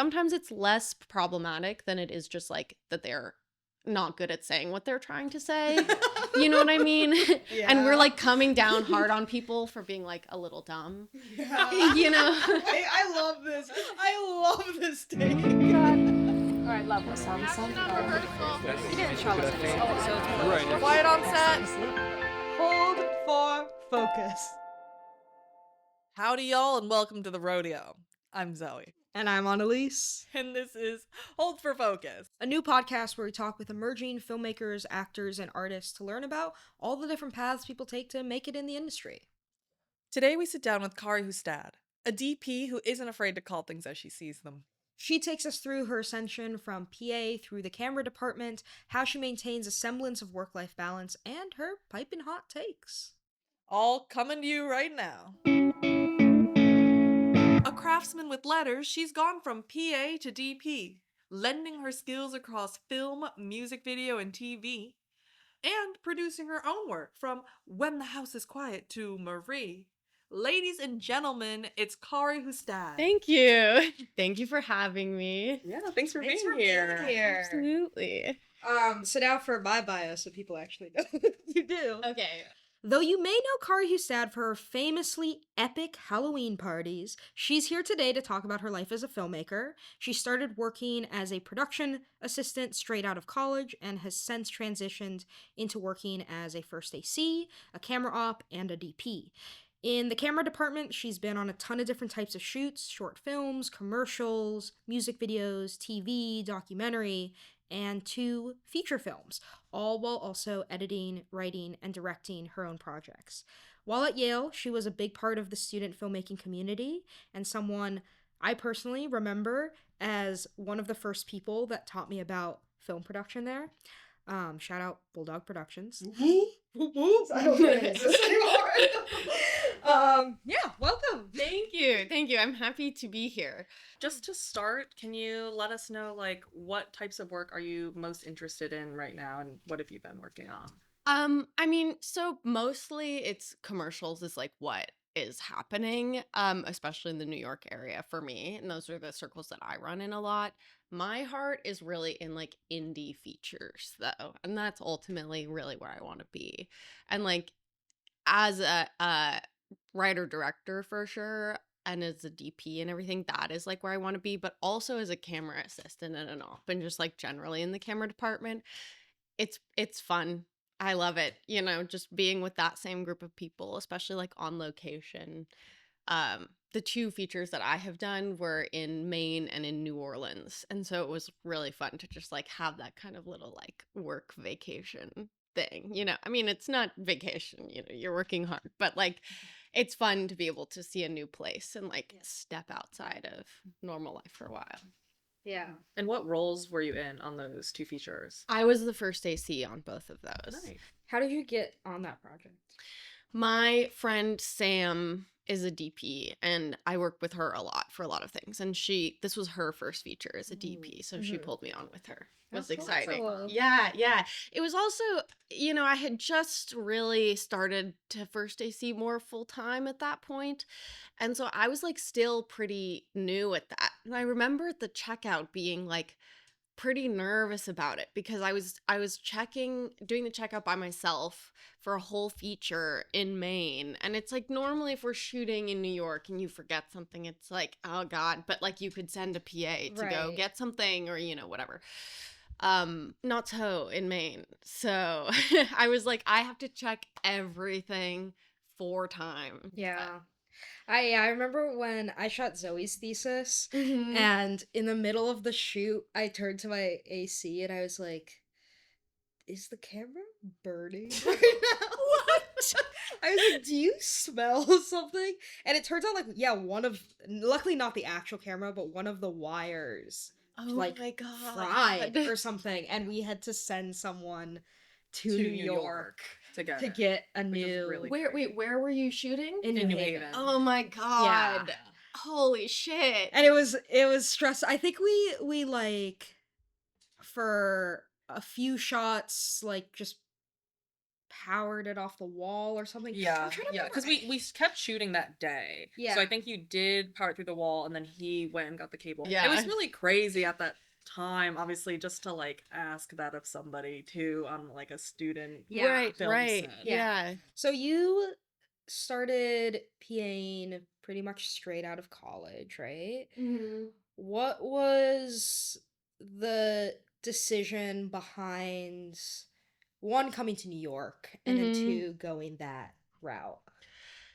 Sometimes it's less problematic than it is just like that they're not good at saying what they're trying to say. You know what I mean? Yeah. And we're like coming down hard on people for being like a little dumb. Yeah. You know? I love this. I love this take. All right, level. Sound. You didn't show us anything, so it's Right. Quiet on set. Hold for focus. Howdy, y'all, and welcome to the rodeo. I'm Zoe. And I'm Annalise, And this is Hold for Focus. a new podcast where we talk with emerging filmmakers, actors, and artists to learn about all the different paths people take to make it in the industry. Today we sit down with Kari Hustad, a DP who isn't afraid to call things as she sees them. She takes us through her ascension from PA through the camera department, how she maintains a semblance of work-life balance, and her piping hot takes. All coming to you right now. A craftsman with letters, she's gone from PA to DP, lending her skills across film, music video, and TV, and producing her own work from When the House is Quiet to Marie. Ladies and gentlemen, it's Kari Hustad. Thank you. Thank you for having me. Yeah, thanks for being being here. here. Absolutely. So now for my bio, so people actually know you do. Okay. Though you may know Kari Hustad for her famously epic Halloween parties, she's here today to talk about her life as a filmmaker. She started working as a production assistant straight out of college and has since transitioned into working as a first AC, a camera op, and a DP. In the camera department, she's been on a ton of different types of shoots, short films, commercials, music videos, TV, documentary, and 2 feature films, all while also editing, writing, and directing her own projects. While at Yale, she was a big part of the student filmmaking community and someone I personally remember as one of the first people that taught me about film production there. Shout out Bulldog Productions. I don't know if it exists anymore. Yeah, welcome. Thank you. Thank you. I'm happy to be here. Just to start, can you let us know, what types of work are you most interested in right now, and what have you been working on? So mostly it's commercials is like what is happening, especially in the New York area for me. And those are the circles that I run in a lot. My heart is really in like indie features though. And that's ultimately really where I want to be. And like as a writer director for sure, and as a DP and everything, that is like where I want to be, but also as a camera assistant and an op and just like generally in the camera department. It's fun. I love it, just being with that same group of people, especially like on location. The 2 features that I have done were in Maine and in New Orleans. And so it was really fun to just like have that kind of little like work vacation thing, it's not vacation, you're working hard, but like it's fun to be able to see a new place and like step outside of normal life for a while. Yeah. And what roles were you in on those 2 features? I was the first AC on both of those. Nice. How did you get on that project? My friend Sam is a DP and I work with her a lot for a lot of things. And this was her first feature as a DP. So she pulled me on with her. It was exciting. Cool. Yeah. It was also, I had just really started to first AC more full time at that point. And so I was like still pretty new at that. And I remember at the checkout being like pretty nervous about it because I was doing the checkout by myself for a whole feature in Maine. And it's like normally if we're shooting in New York and you forget something, it's like, oh God, but like you could send a PA to go get something or, whatever. Not so in Maine. So I was like, I have to check everything 4 times. Yeah. I remember when I shot Zoe's thesis, Mhm. and in the middle of the shoot, I turned to my AC and I was like, is the camera burning right now? What? I was like, do you smell something? And it turns out luckily not the actual camera, but one of the wires Oh my God. fried or something. And we had to send someone to New York to get a new... really Where were you shooting? in New Haven. Oh my God. Yeah. Holy shit. And it was stressful. I think we like for a few shots like just powered it off the wall or something. I'm Yeah, trying to yeah, remember. because we kept shooting that day. Yeah. So I think you did power it through the wall, and then he went and got the cable. It Yeah. was really crazy at that time, obviously, just to like ask that of somebody too on like a student Yeah. Right, film right. set. Yeah. So you started PAing pretty much straight out of college, right? Mm-hmm. What was the decision behind one coming to New York and then Mm-hmm. two going that route?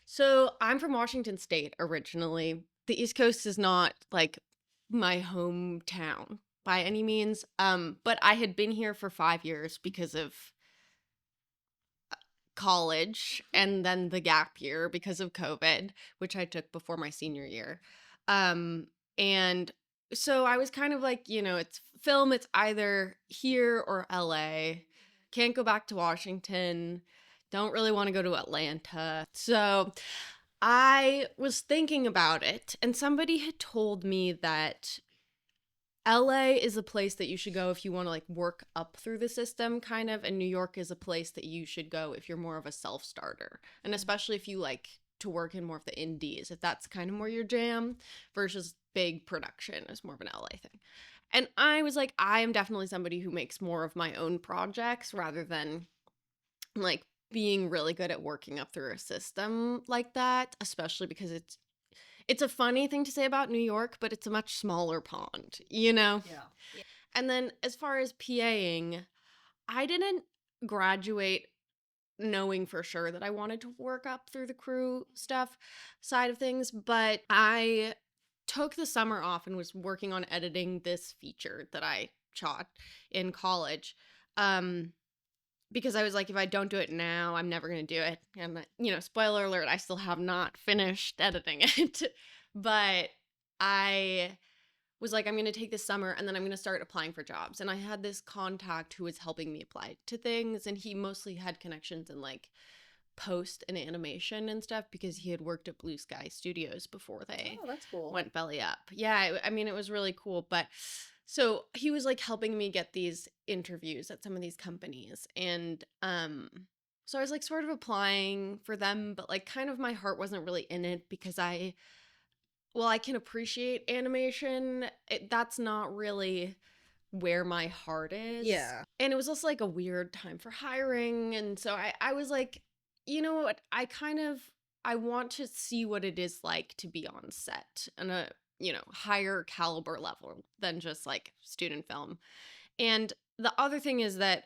So I'm from Washington State originally. The East Coast is not like my hometown by any means. But I had been here for 5 years because of college and then the gap year because of COVID, which I took before my senior year. And so I was kind of like, it's film, it's either here or LA. Can't go back to Washington. Don't really want to go to Atlanta. So I was thinking about it, and somebody had told me that LA is a place that you should go if you want to like work up through the system kind of, and New York is a place that you should go if you're more of a self-starter. And especially if you like to work in more of the indies, if that's kind of more your jam versus big production is more of an LA thing. And I was like, I am definitely somebody who makes more of my own projects rather than like being really good at working up through a system like that, especially because it's a funny thing to say about New York, but it's a much smaller pond, you know? Yeah. And then as far as PAing, I didn't graduate knowing for sure that I wanted to work up through the crew stuff side of things, but I took the summer off and was working on editing this feature that I shot in college. Because I was like, if I don't do it now, I'm never going to do it. And, spoiler alert, I still have not finished editing it. But I was like, I'm going to take this summer and then I'm going to start applying for jobs. And I had this contact who was helping me apply to things. And he mostly had connections in like post and animation and stuff because he had worked at Blue Sky Studios before they Oh, that's cool. went belly up. Yeah, I mean, it was really cool. But so he was like helping me get these interviews at some of these companies. And so I was like sort of applying for them, but like kind of my heart wasn't really in it because I can appreciate animation. That's not really where my heart is. Yeah. And it was also like a weird time for hiring. And so I was like, you know what? I want to see what it is like to be on set and a, higher caliber level than just like student film. And the other thing is that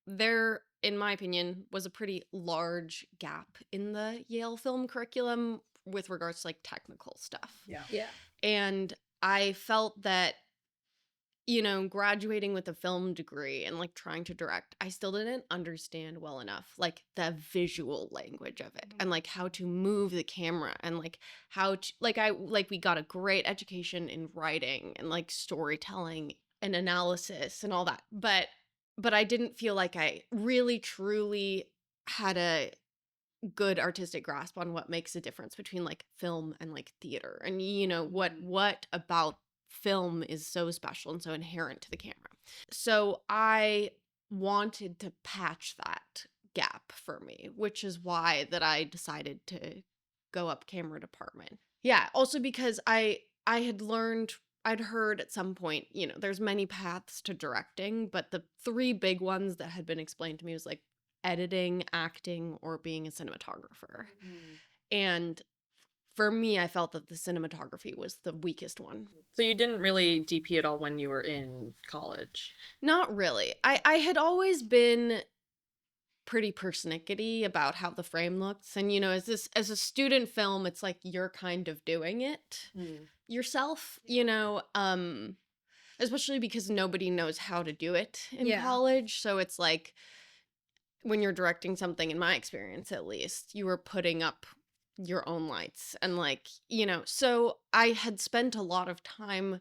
there, in my opinion, was a pretty large gap in the Yale film curriculum with regards to like technical stuff. Yeah. Yeah. And I felt that, graduating with a film degree and like trying to direct, I still didn't understand well enough like the visual language of it and like how to move the camera and like how to we got a great education in writing and like storytelling and analysis and all that. But I didn't feel like I really truly had a good artistic grasp on what makes a difference between like film and like theater and what about film is so special and so inherent to the camera. So I wanted to patch that gap for me, which is why that I decided to go up camera department. Yeah, also because I'd heard at some point, there's many paths to directing, but the three big ones that had been explained to me was like editing, acting, or being a cinematographer. And for me, I felt that the cinematography was the weakest one. So you didn't really DP at all when you were in college? Not really. I had always been pretty persnickety about how the frame looks. And, as a student film, it's like you're kind of doing it yourself, especially because nobody knows how to do it in college. So it's like when you're directing something, in my experience at least, you were putting up your own lights and like, so I had spent a lot of time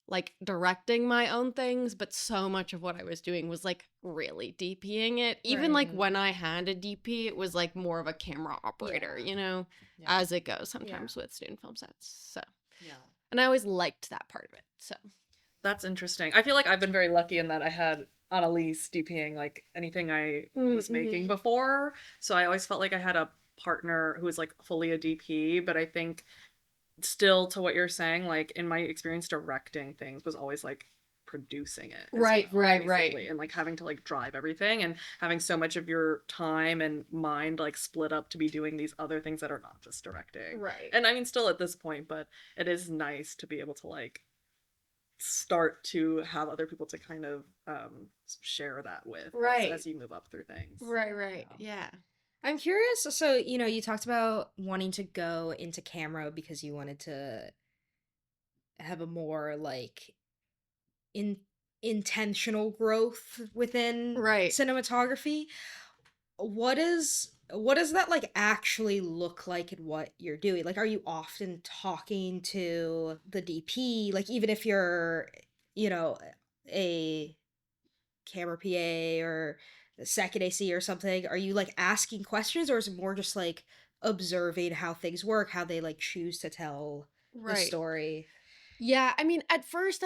like directing my own things, but so much of what I was doing was like really DPing it. Even like when I had a DP, it was like more of a camera operator, as it goes sometimes with student film sets. So, and I always liked that part of it. So that's interesting. I feel like I've been very lucky in that I had Annalise DPing like anything I was making Mm-hmm. before. So I always felt like I had a partner who was like fully a DP, but I think still to what you're saying, like in my experience directing things was always like producing it as Right, well, right, right. basically, and like having to like drive everything and having so much of your time and mind like split up to be doing these other things that are not just directing. Right. And I mean still at this point, but it is nice to be able to like start to have other people to kind of share that with Right. as you move up through things. Right, right. Yeah. Yeah. I'm curious. So, you talked about wanting to go into camera because you wanted to have a more like in intentional growth within Right. cinematography. What does that like actually look like in what you're doing? Like, are you often talking to the DP? Like, even if you're, you know, a camera PA or a second AC or something, are you like asking questions, or is it more just like observing how things work, how they like choose to tell the Right. story? Yeah, I mean, at first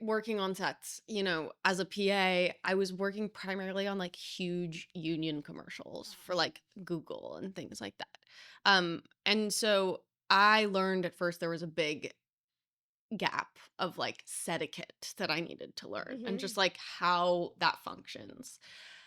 working on sets, as a PA, I was working primarily on like huge union commercials for like Google and things like that. And so I learned at first there was a big gap of like etiquette that I needed to learn and just like how that functions.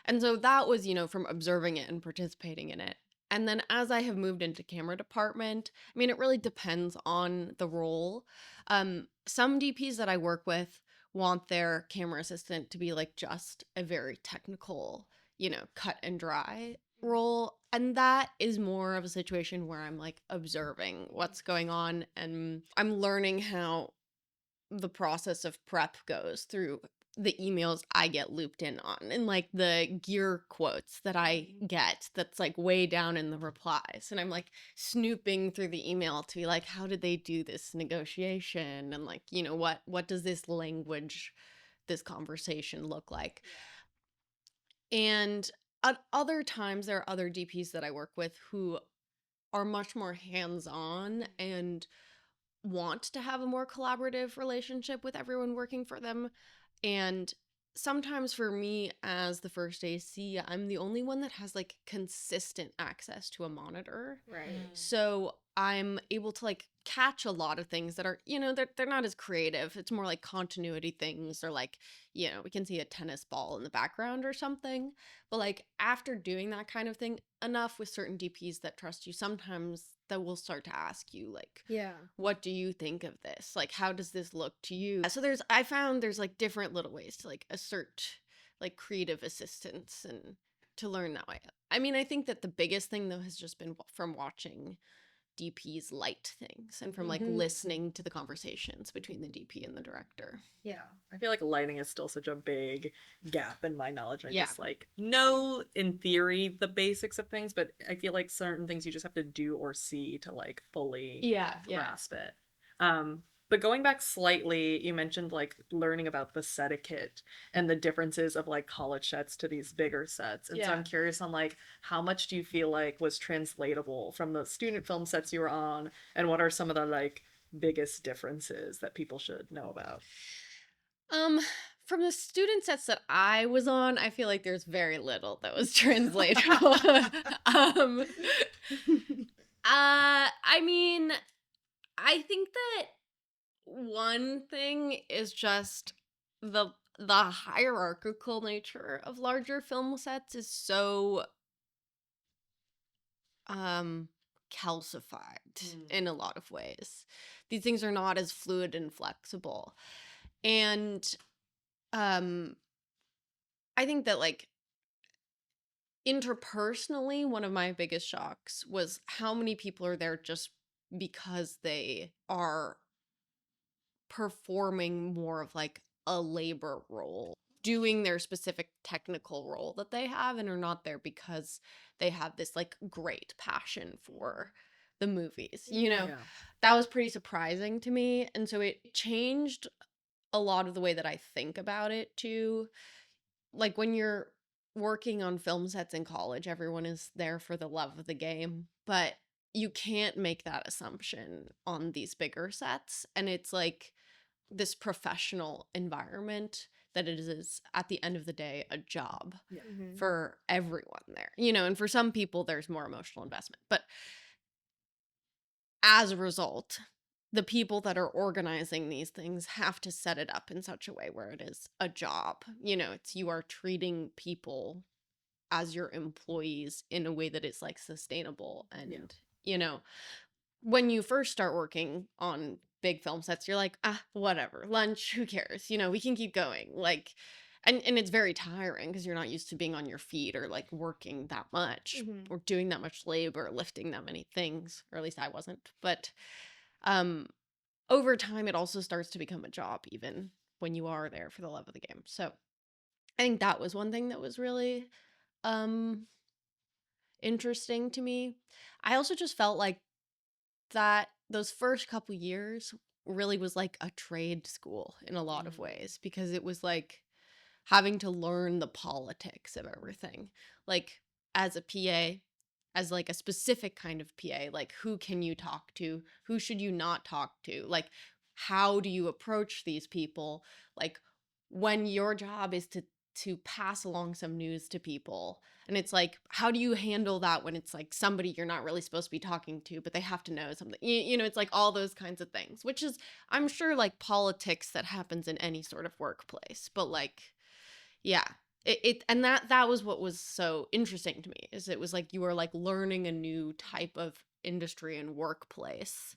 And so that was, from observing it and participating in it. And then as I have moved into camera department, I mean, it really depends on the role. Some DPs that I work with want their camera assistant to be like just a very technical, cut and dry role. And that is more of a situation where I'm like observing what's going on and I'm learning how the process of prep goes through the emails I get looped in on and like the gear quotes that I get that's like way down in the replies. And I'm like snooping through the email to be like, how did they do this negotiation? And like, what does this language, this conversation look like? And at other times there are other DPs that I work with who are much more hands-on and want to have a more collaborative relationship with everyone working for them. And sometimes for me as the first AC, I'm the only one that has like consistent access to a monitor. Right. So I'm able to like catch a lot of things that are, they're not as creative. It's more like continuity things or like, we can see a tennis ball in the background or something. But like after doing that kind of thing enough with certain DPs that trust you, sometimes that will start to ask you like, Yeah. what do you think of this? Like, how does this look to you? So I found there's like different little ways to like assert like creative assistance and to learn that way. I mean, I think that the biggest thing though has just been from watching DPs light things and from like listening to the conversations between the DP and the director. Yeah. I feel like lighting is still such a big gap in my knowledge. I Yeah. just like know in theory the basics of things, but I feel like certain things you just have to do or see to like fully grasp it. But going back slightly, you mentioned like learning about the set etiquette and the differences of like college sets to these bigger sets. And so I'm curious on like how much do you feel like was translatable from the student film sets you were on, and what are some of the like biggest differences that people should know about? From the student sets that I was on, I feel like there's very little that was translatable. I mean, I think that one thing is just the hierarchical nature of larger film sets is so calcified in a lot of ways. These things are not as fluid and flexible. And I think that like interpersonally, one of my biggest shocks was how many people are there just because they are performing more of like a labor role, doing their specific technical role that they have, and are not there because they have this like great passion for the movies. Yeah. That was pretty surprising to me. And so it changed a lot of the way that I think about it too. Like when you're working on film sets in college, everyone is there for the love of the game, but you can't make that assumption on these bigger sets. And it's like this professional environment that it is at the end of the day a job Mhm. for everyone there, you know, and for some people there's more emotional investment. But as a result, the people that are organizing these things have to set it up in such a way where it is a job. You know, it's you are treating people as your employees in a way that is like sustainable. And, you know, when you first start working on big film sets, you're like, ah, whatever, lunch, who cares? You know, we can keep going. Like, and it's very tiring because you're not used to being on your feet or like working that much Mhm. or doing that much labor, lifting that many things, or at least I wasn't. But um over time it also starts to become a job even when you are there for the love of the game. So I think that was one thing that was really um interesting to me. I also just felt like that those first couple years really was like a trade school in a lot of ways because it was like having to learn the politics of everything. Like as a PA, as like a specific kind of PA, like who can you talk to? Who should you not talk to? Like how do you approach these people? Like when your job is to pass along some news to people, and it's like how do you handle that when it's like somebody you're not really supposed to be talking to but they have to know something, you know, it's like all those kinds of things, which is I'm sure like politics that happens in any sort of workplace, but like yeah, it and that was what was so interesting to me is it was like you were like learning a new type of industry and workplace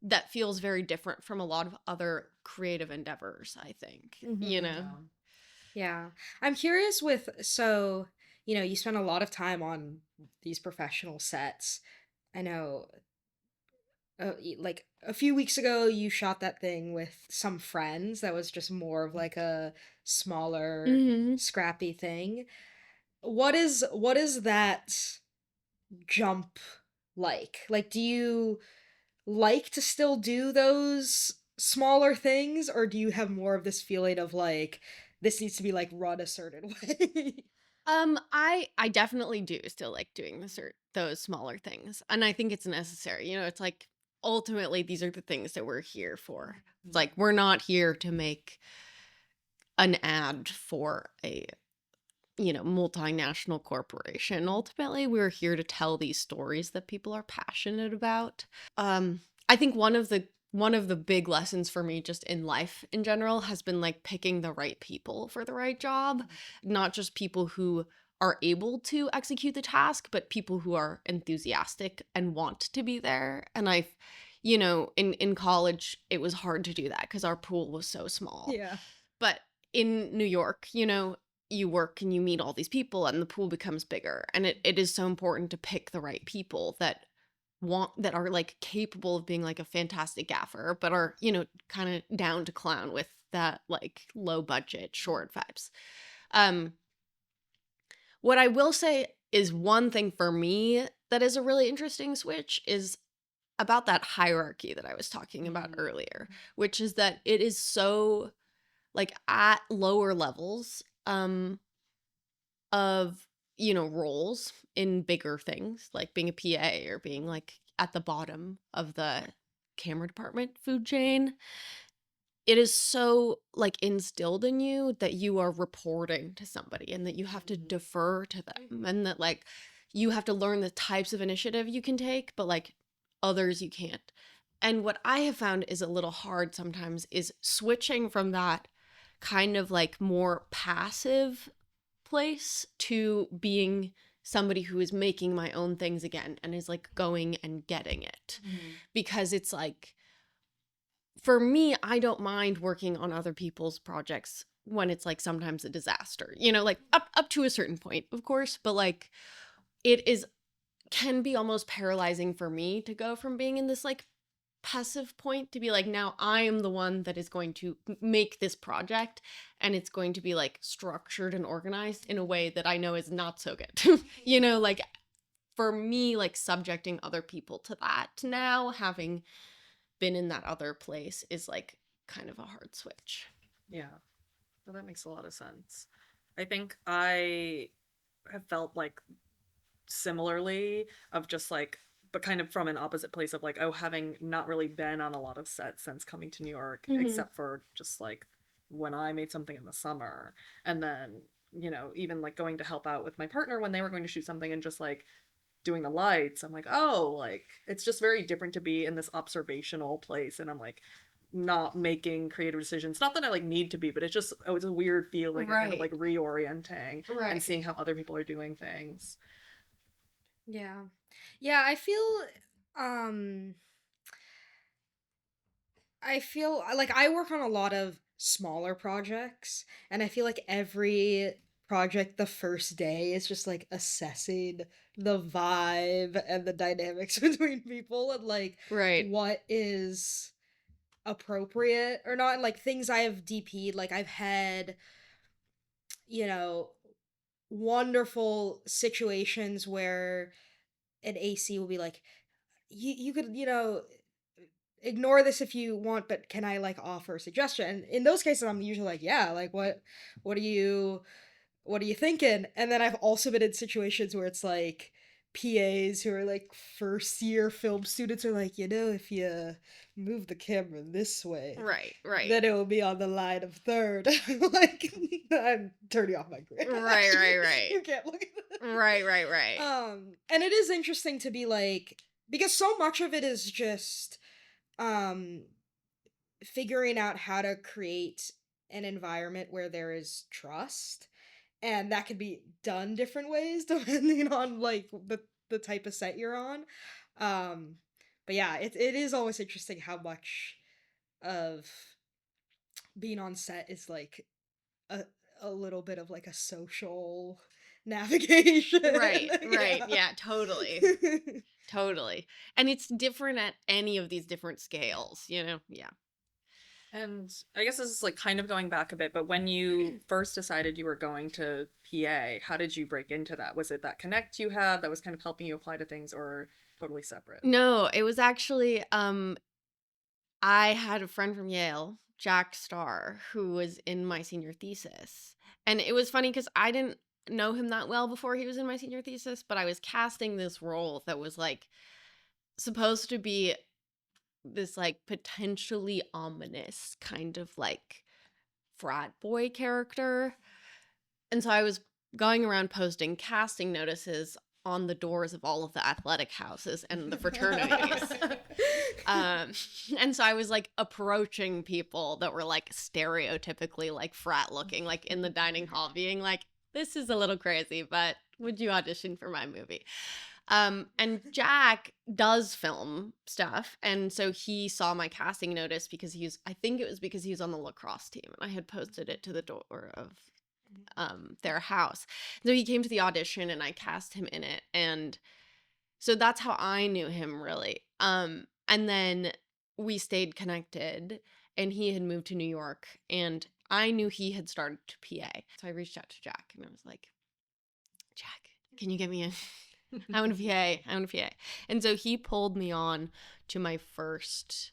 that feels very different from a lot of other creative endeavors, I think, you Mhm. know. Yeah. I'm curious with so, you spend a lot of time on these professional sets. I know like a few weeks ago you shot that thing with some friends that was just more of like a smaller Mm-hmm. scrappy thing. What is that jump like? Like do you like to still do those smaller things or do you have more of this feeling of like this needs to be like run a certain way? I definitely do still like doing those smaller things, and I think it's necessary. You know, it's like ultimately these are the things that we're here for. It's like we're not here to make an ad for a, you know, multinational corporation. Ultimately, we're here to tell these stories that people are passionate about. I think one of the big lessons for me just in life in general has been like picking the right people for the right job, not just people who are able to execute the task, but people who are enthusiastic and want to be there. And I've, you know, in college it was hard to do that because our pool was so small. Yeah. But in New York, you know, you work and you meet all these people and the pool becomes bigger. And it is so important to pick the right people that are like capable of being like a fantastic gaffer, but are, you know, kind of down to clown with that like low budget short vibes. Um, what I will say is one thing for me that is a really interesting switch is about that hierarchy that I was talking about earlier, which is that it is so like at lower levels of, you know, roles in bigger things like being a PA or being like at the bottom of the camera department food chain. It is so like instilled in you that you are reporting to somebody and that you have to defer to them and that like you have to learn the types of initiative you can take, but like others you can't. And what I have found is a little hard sometimes is switching from that kind of like more passive place to being somebody who is making my own things again and is like going and getting it. Because it's like for me, I don't mind working on other people's projects when it's like sometimes a disaster. You know, like up to a certain point, of course, but like it is can be almost paralyzing for me to go from being in this like passive point to be like now I am the one that is going to make this project and it's going to be like structured and organized in a way that I know is not so good. You know, like for me like subjecting other people to that now having been in that other place is like kind of a hard switch. Yeah. Well, that makes a lot of sense. I think I have felt like similarly of just like but kind of from an opposite place of like, oh, having not really been on a lot of sets since coming to New York, Mhm. except for just like when I made something in the summer. And then, even like going to help out with my partner when they were going to shoot something and just like doing the lights. I'm like, oh, like it's just very different to be in this observational place, and I'm like not making creative decisions. Not that I like need to be, but it's a weird feeling, kind of Right. like reorienting and Right. seeing how other people are doing things. Yeah. Yeah, um I feel like I work on a lot of smaller projects, and I feel like every project the first day is just like assessing the vibe and the dynamics between people and like Right. what is appropriate or not, and like things I have DP'd. Like I've had, you know, wonderful situations where an AC will be like, you could, ignore this if you want, but can I like offer a suggestion? And in those cases, I'm usually like, yeah, like what are you, what are you thinking? And then I've also been in situations where it's like PAs who are like first year film students are like, if you move the camera this way, Right. Right. then it will be on the line of third. Like, I'm turning off my grid. Right. Right. you, Right. you can't look at that. Right. Right. Right. And it is interesting to be like, because so much of it is just um figuring out how to create an environment where there is trust, and that can be done different ways depending on like the type of set you're on. um but yeah, it is always interesting how much of being on set is like a a little bit of like a social navigation. Right. Right. Yeah. Yeah, totally. Totally. And it's different at any of these different scales, Yeah. And I guess this is like kind of going back a bit, but when you first decided you were going to PA, how did you break into that? Was it that connect you had that was kind of helping you apply to things, or totally separate? No, it was actually I had a friend from Yale, Jack Starr, who was in my senior thesis. And it was funny because I didn't know him that well before he was in my senior thesis, but I was casting this role that was like supposed to be this like potentially ominous kind of like frat boy character. And so I was going around posting casting notices on the doors of all of the athletic houses and the fraternities. Um, and so I was like approaching people that were like stereotypically like frat looking, like in the dining hall, being like, this is a little crazy, but would you audition for my movie? And Jack does film stuff. And so he saw my casting notice because I think it was because he was on the lacrosse team and I had posted it to the door of their house. So he came to the audition and I cast him in it. And so that's how I knew him really. And then we stayed connected and he had moved to New York and I knew he had started to PA. So I reached out to Jack and I was like, Jack, can you get me in? I want to PA. I want to PA. And so he pulled me on to my first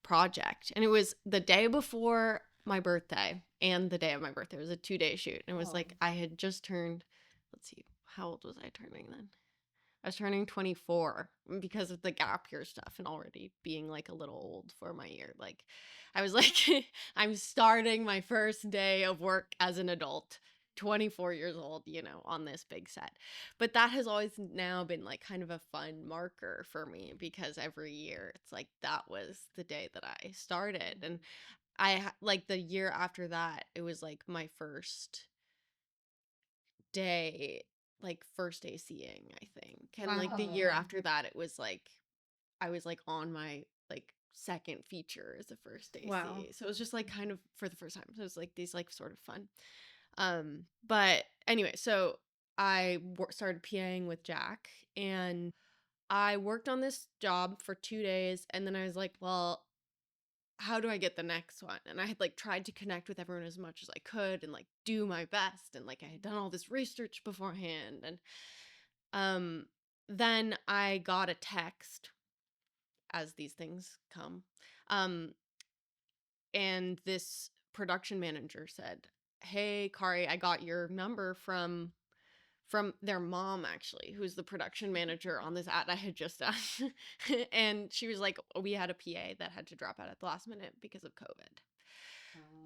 project. And it was the day before my birthday and the day of my birthday. It was a 2-day shoot. And it was like I had just turned, let's see, how old was I turning then? I was turning 24 because of the gap year stuff and already being like a little old for my year. Like I was like, I'm starting my first day of work as an adult, 24 years old, on this big set. But that has always now been like kind of a fun marker for me because every year it's like that was the day that I started. And like the year after that, it was like my first day, like first day seeing, I think. And like the year after that, it was like I was like on my like second feature as a first day see. So it was just like kind of for the first time. So it was like these like sort of fun. But anyway, so I started PAing with Jack and I worked on this job for 2 days and then I was like, well, how do I get the next one? And I had like tried to connect with everyone as much as I could and like do my best and like I had done all this research beforehand and then I got a text as these things come. And this production manager said, "Hey, Kari, I got your number from their mom actually, who's the production manager on this ad I had just done." And she was like, we had a PA that had to drop out at the last minute because of COVID.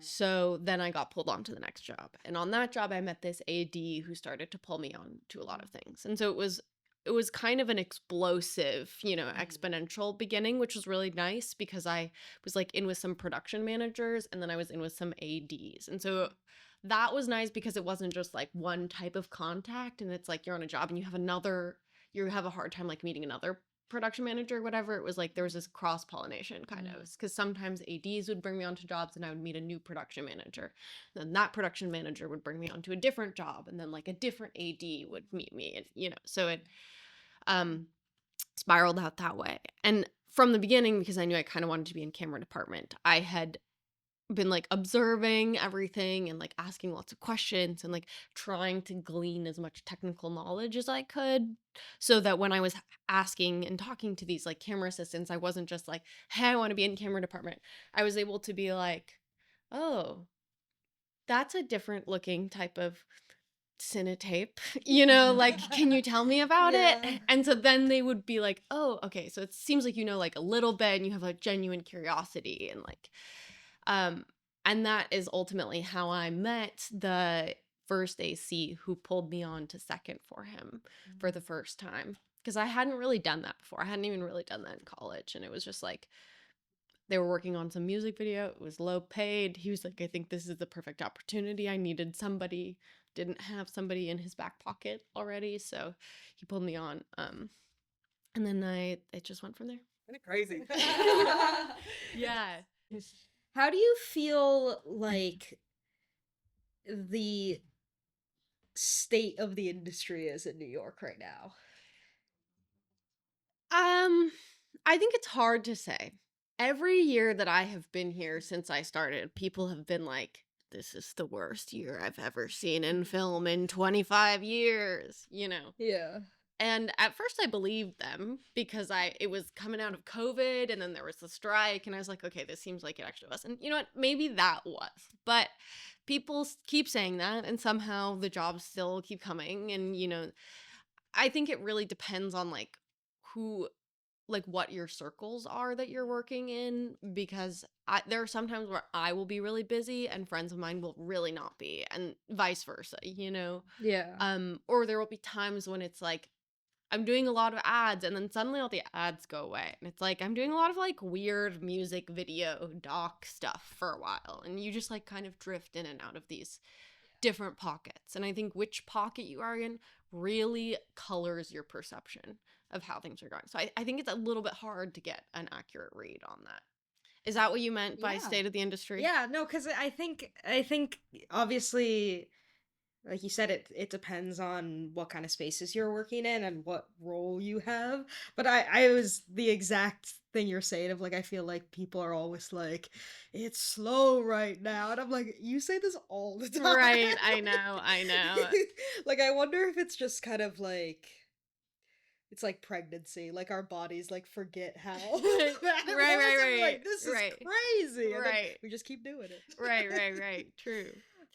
So then I got pulled on to the next job. And on that job, I met this AD who started to pull me on to a lot of things. And so it was kind of an explosive, exponential beginning, which was really nice because I was like in with some production managers and then I was in with some ADs. And so that was nice because it wasn't just like one type of contact and it's like you're on a job and you have a hard time like meeting another production manager or whatever. It was like there was this cross pollination kind of because sometimes ADs would bring me onto jobs and I would meet a new production manager. Then that production manager would bring me onto a different job and then like a different AD would meet me and so it um spiraled out that way. And from the beginning, because I knew I kind of wanted to be in camera department, I had been like observing everything and like asking lots of questions and like trying to glean as much technical knowledge as I could so that when I was asking and talking to these like camera assistants, I wasn't just like, hey, I want to be in camera department. I was able to be like, oh, that's a different looking type of Cinetape, like, can you tell me about Yeah. it? And so then they would be like, oh, okay, so it seems like like a little bit and you have a genuine curiosity and like, um, and that is ultimately how I met the first AC who pulled me on to second for him for the first time. Because I hadn't really done that before. I hadn't even really done that in college. And it was just like, they were working on some music video. It was low paid. He was like, I think this is the perfect opportunity. I needed somebody, didn't have somebody in his back pocket already. So he pulled me on. And then it just went from there. Isn't it crazy? Yeah. How do you feel like the state of the industry is in New York right now? I think it's hard to say. Every year that I have been here since I started, people have been like, this is the worst year I've ever seen in film in 25 years, Yeah. And at first I believed them because it was coming out of COVID and then there was the strike and I was like, okay, this seems like it actually was. And you know what? Maybe that was. But people keep saying that and somehow the jobs still keep coming and I think it really depends on like who like what your circles are that you're working in because there are some times where I will be really busy and friends of mine will really not be and vice versa, Yeah. or there will be times when it's like I'm doing a lot of ads and then suddenly all the ads go away and it's like I'm doing a lot of like weird music video doc stuff for a while and you just like kind of drift in and out of these different pockets. And I think which pocket you are in really colors your perception of how things are going. So I think it's a little bit hard to get an accurate read on that. Is that what you meant by Yeah. state of the industry? Yeah, no, because I think obviously, like you said, it depends on what kind of spaces you're working in and what role you have. But I was the exact thing you're saying of like I feel like people are always like, it's slow right now. And I'm like, you say this all the time. Right, I know. Like I wonder if it's just kind of like it's like pregnancy, like our bodies like forget how Right, We're like, right, this is right. crazy. And then Right. we just keep doing it. Right. True.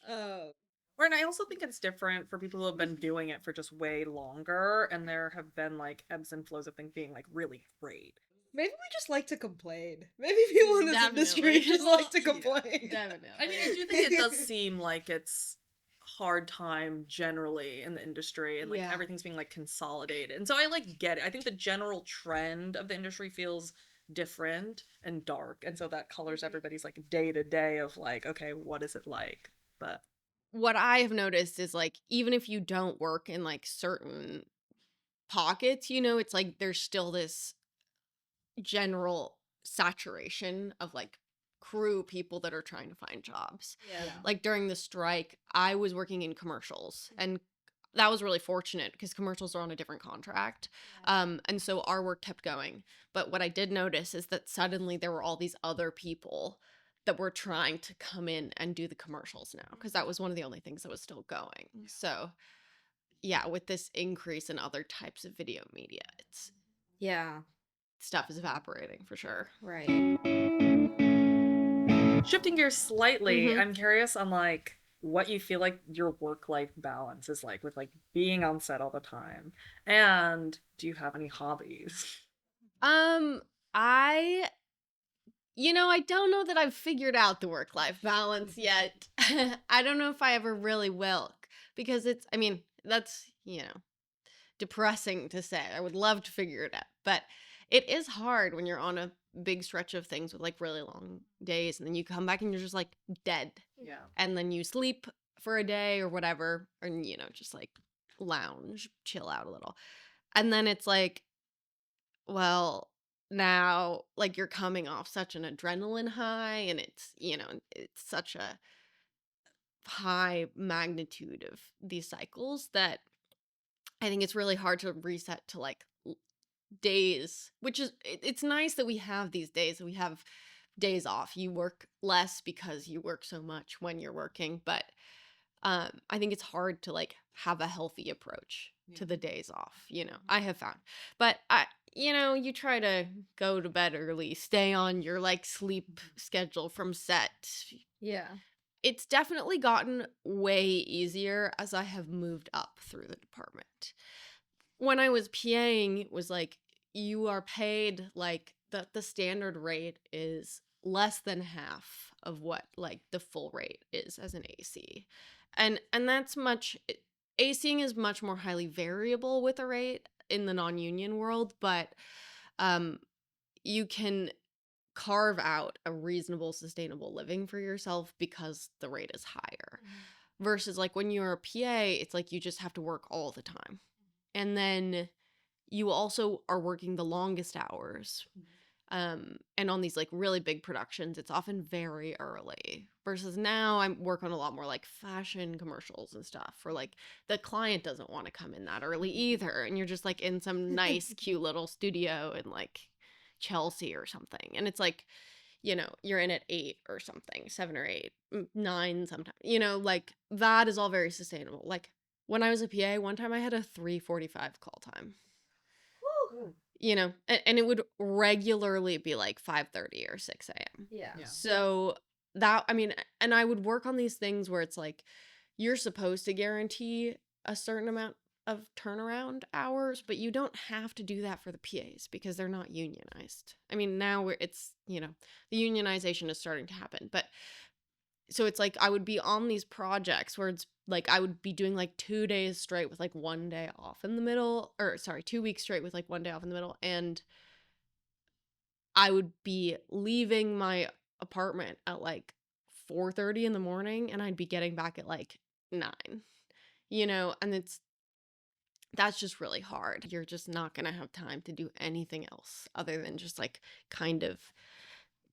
And I also think it's different for people who have been doing it for just way longer, and there have been like ebbs and flows of things being like really great. Maybe we just like to complain. Maybe people in this industry Definitely. just like to complain. Definitely. I mean, I do think it does seem like it's hard time generally in the industry, and like Yeah. everything's being like consolidated. And so I like get it. I think the general trend of the industry feels different and dark, and so that colors everybody's like day to day of like, okay, what is it like? But what I have noticed is like even if you don't work in like certain pockets, it's like there's still this general saturation of like crew people that are trying to find jobs. Yeah. Like during the strike, I was working in commercials and that was really fortunate because commercials are on a different contract. And so our work kept going. But what I did notice is that suddenly there were all these other people that were trying to come in and do the commercials now because that was one of the only things that was still going. So yeah, with this increase in other types of video media, it's Yeah. stuff is evaporating for sure. Right. shifting gears slightly, Mhm. I'm curious on like what you feel like your work-life balance is like with like being on set all the time. And do you have any hobbies? I I don't know that I've figured out the work-life balance yet. I don't know if I ever really will, because that's, depressing to say. I would love to figure it out, but it is hard when you're on a big stretch of things with like really long days, and then you come back and you're just like dead, Yeah. and then you sleep for a day or whatever, and just like lounge, chill out a little, and then it's like, well, now like you're coming off such an adrenaline high, and it's such a high magnitude of these cycles that I think it's really hard to reset to like days, which is it's nice that we have these days, that we have days off. You work less because you work so much when you're working, but I think it's hard to like have a healthy approach to the days off, I have found. But you try to go to bed early, stay on your like sleep schedule from set. Yeah. It's definitely gotten way easier as I have moved up through the department. When I was PAing, it was like you are paid like the standard rate is less than half of what like the full rate is as an AC. And that's ACing is much more highly variable with a rate in the non-union world, but you can carve out a reasonable, sustainable living for yourself because the rate is higher. Versus like when you're a PA, it's like you just have to work all the time. And then you also are working the longest hours. And on these like really big productions, it's often very early. Versus now I work on a lot more like fashion commercials and stuff, or like the client doesn't want to come in that early either. And you're just like in some nice, cute little studio in like Chelsea or something. And it's like, you're in at 8 or something, 7 or 8, 9 sometimes, like that is all very sustainable. Like when I was a PA, one time I had a 3:45 call time. Woo. And it would regularly be like 5:30 or 6 a.m. Yeah. So that, and I would work on these things where it's like, you're supposed to guarantee a certain amount of turnaround hours, but you don't have to do that for the PAs because they're not unionized. Now it's, the unionization is starting to happen, but so it's like I would be on these projects where it's like I would be doing like 2 days straight with like 1 day off in the middle, or sorry, 2 weeks straight with like 1 day off in the middle, and I would be leaving my apartment at like 4:30 in the morning, and I'd be getting back at like 9, and that's just really hard. You're just not gonna have time to do anything else other than just like kind of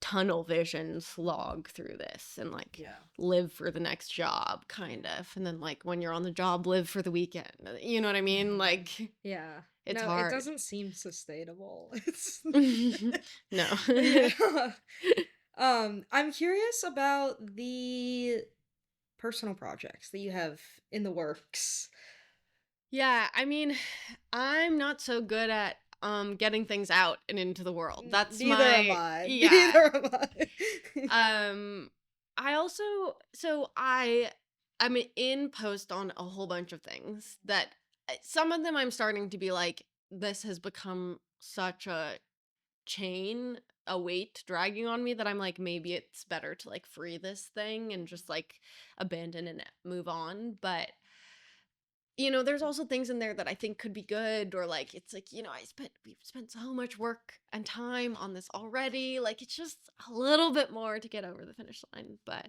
tunnel vision slog through this and like live for the next job kind of, and then like when you're on the job, live for the weekend, you know what I mean? Like Yeah. it's no, hard. It doesn't seem sustainable. It's No. Yeah. I'm curious about the personal projects that you have in the works. Yeah, I'm not so good at getting things out and into the world. That's Neither am I. yeah. Neither am I. I also, so I'm in post on a whole bunch of things that some of them I'm starting to be like, this has become such a chain, a weight dragging on me, that I'm like, maybe it's better to like free this thing and just like abandon and move on. But there's also things in there that I think could be good, or like it's like, we've spent so much work and time on this already. Like it's just a little bit more to get over the finish line. But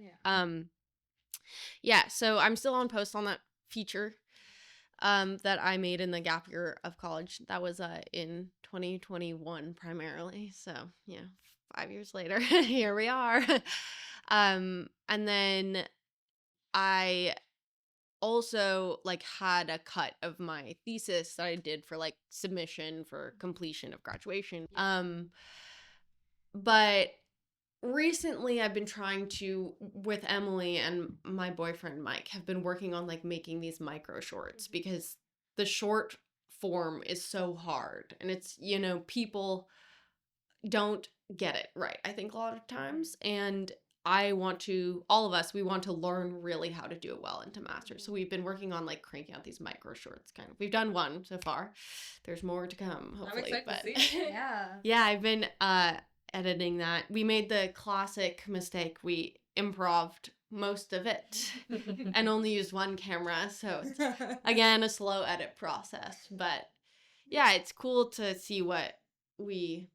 yeah, so I'm still on post on that feature that I made in the gap year of college. That was in 2021 primarily. So, 5 years later, here we are. And then I also like had a cut of my thesis that I did for like submission for completion of graduation. But recently I've been trying to, with Emily and my boyfriend Mike, have been working on like making these micro shorts, because the short form is so hard, and it's, people don't get it right, I think, a lot of times. And all of us, we want to learn really how to do it well and to master. So we've been working on like cranking out these micro shorts kind of. We've done one so far. There's more to come, hopefully. I'm excited to see. Yeah. Yeah, I've been editing that. We made the classic mistake. We improv'd most of it and only used one camera. So it's, again, a slow edit process. But yeah, it's cool to see what we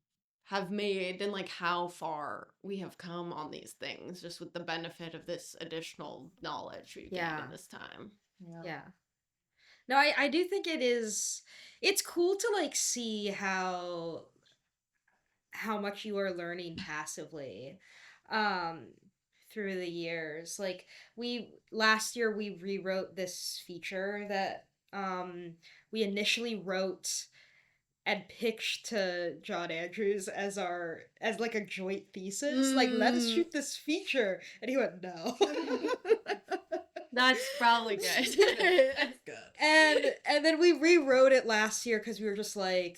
have made and like how far we have come on these things, just with the benefit of this additional knowledge we've gained in this time. Yeah. No, I do think it's cool to like see how much you are learning passively um through the years. Like we last year we rewrote this feature that we initially wrote and pitched to John Andrews as like a joint thesis. Like, let us shoot this feature. And he went, no. That's probably good. That's good. And then we rewrote it last year because we were just like,